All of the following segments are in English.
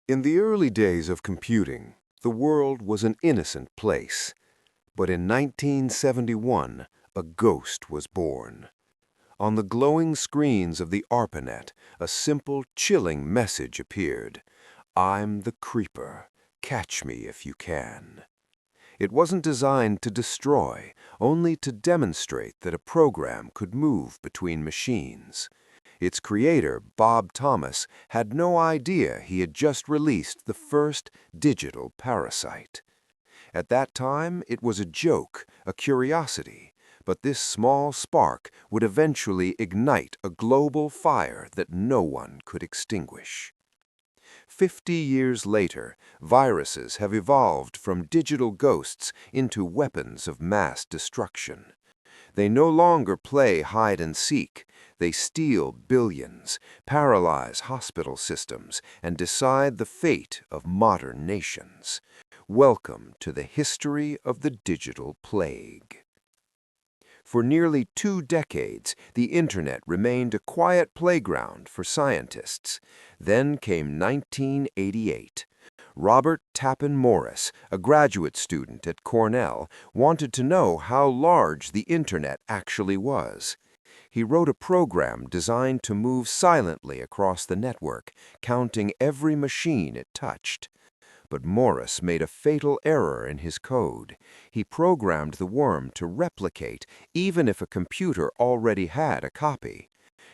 In the early days of computing, the world was an innocent place. But in 1971, a ghost was born. On the glowing screens of the ARPANET, a simple, chilling message appeared. "I'm the Creeper. Catch me if you can." It wasn't designed to destroy, only to demonstrate that a program could move between machines. Its creator, Bob Thomas, had no idea he had just released the first digital parasite. At that time, it was a joke, a curiosity, but this small spark would eventually ignite a global fire that no one could extinguish. 50 years later, viruses have evolved from digital ghosts into weapons of mass destruction. They no longer play hide and seek. They steal billions, paralyze hospital systems, and decide the fate of modern nations. Welcome to the history of the digital plague. For nearly 2 decades, the Internet remained a quiet playground for scientists. Then came 1988. Robert Tappan Morris, a graduate student at Cornell, wanted to know how large the Internet actually was. He wrote a program designed to move silently across the network, counting every machine it touched. But Morris made a fatal error in his code. He programmed the worm to replicate even if a computer already had a copy.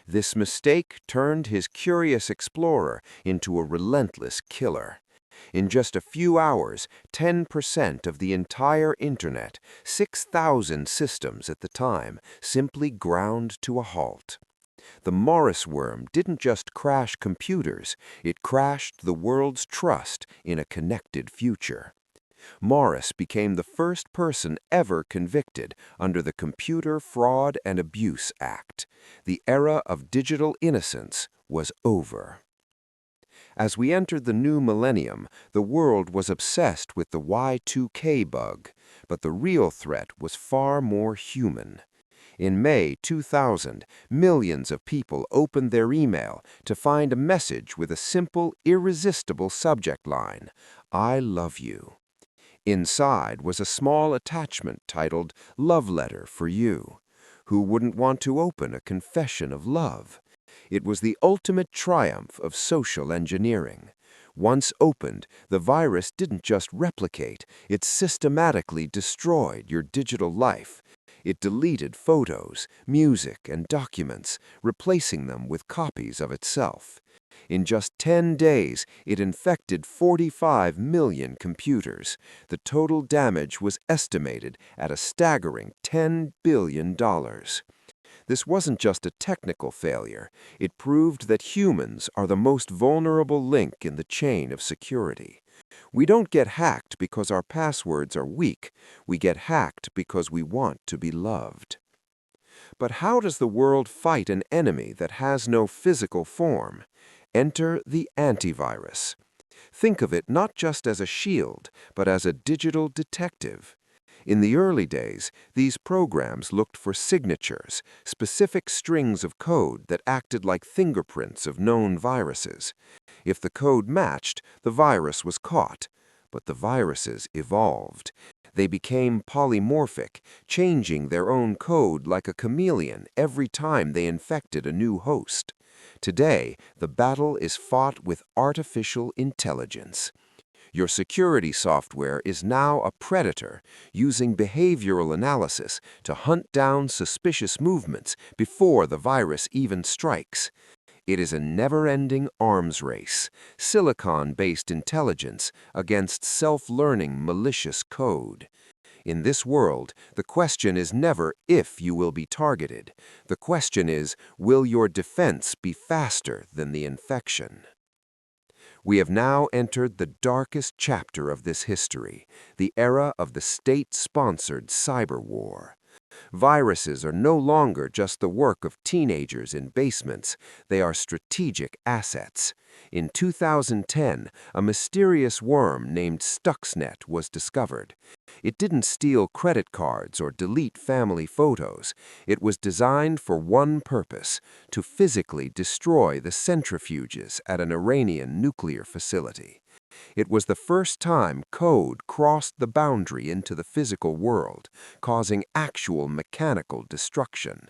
This mistake turned his curious explorer into a relentless killer. In just a few hours, 10% of the entire Internet, 6,000 systems at the time, simply ground to a halt. The Morris worm didn't just crash computers, it crashed the world's trust in a connected future. Morris became the first person ever convicted under the Computer Fraud and Abuse Act. The era of digital innocence was over. As we entered the new millennium, the world was obsessed with the Y2K bug, but the real threat was far more human. In May 2000, millions of people opened their email to find a message with a simple, irresistible subject line, "I love you." Inside was a small attachment titled "Love Letter for You." Who wouldn't want to open a confession of love? It was the ultimate triumph of social engineering. Once opened, the virus didn't just replicate, it systematically destroyed your digital life. It deleted photos, music, and documents, replacing them with copies of itself. In just 10 days, it infected 45 million computers. The total damage was estimated at a staggering $10 billion. This wasn't just a technical failure. It proved that humans are the most vulnerable link in the chain of security. We don't get hacked because our passwords are weak. We get hacked because we want to be loved. But how does the world fight an enemy that has no physical form? Enter the antivirus. Think of it not just as a shield, but as a digital detective. In the early days, these programs looked for signatures, specific strings of code that acted like fingerprints of known viruses. If the code matched, the virus was caught. But the viruses evolved. They became polymorphic, changing their own code like a chameleon every time they infected a new host. Today, the battle is fought with artificial intelligence. Your security software is now a predator, using behavioral analysis to hunt down suspicious movements before the virus even strikes. It is a never-ending arms race, silicon-based intelligence against self-learning malicious code. In this world, the question is never if you will be targeted. The question is, will your defense be faster than the infection? We have now entered the darkest chapter of this history, the era of the state-sponsored cyber war. Viruses are no longer just the work of teenagers in basements, they are strategic assets. In 2010, a mysterious worm named Stuxnet was discovered. It didn't steal credit cards or delete family photos. It was designed for one purpose: to physically destroy the centrifuges at an Iranian nuclear facility. It was the first time code crossed the boundary into the physical world, causing actual mechanical destruction.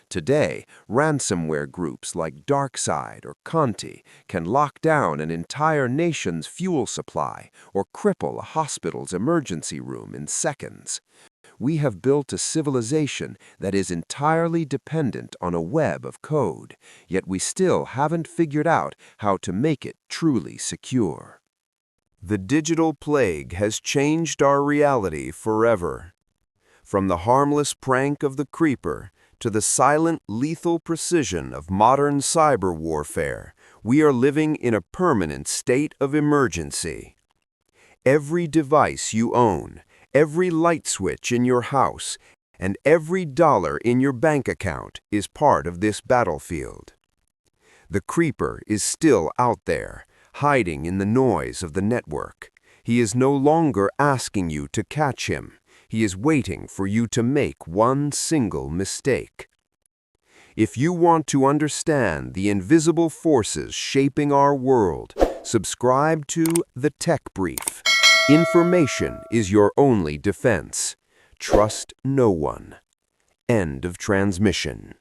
Today, ransomware groups like DarkSide or Conti can lock down an entire nation's fuel supply or cripple a hospital's emergency room in seconds. We have built a civilization that is entirely dependent on a web of code, yet we still haven't figured out how to make it truly secure. The digital plague has changed our reality forever. From the harmless prank of the creeper to the silent, lethal precision of modern cyber warfare, we are living in a permanent state of emergency. Every device you own, every light switch in your house, and every dollar in your bank account is part of this battlefield. The creeper is still out there, hiding in the noise of the network. He is no longer asking you to catch him. He is waiting for you to make one single mistake. If you want to understand the invisible forces shaping our world, subscribe to The Tech Brief. Information is your only defense. Trust no one. End of transmission.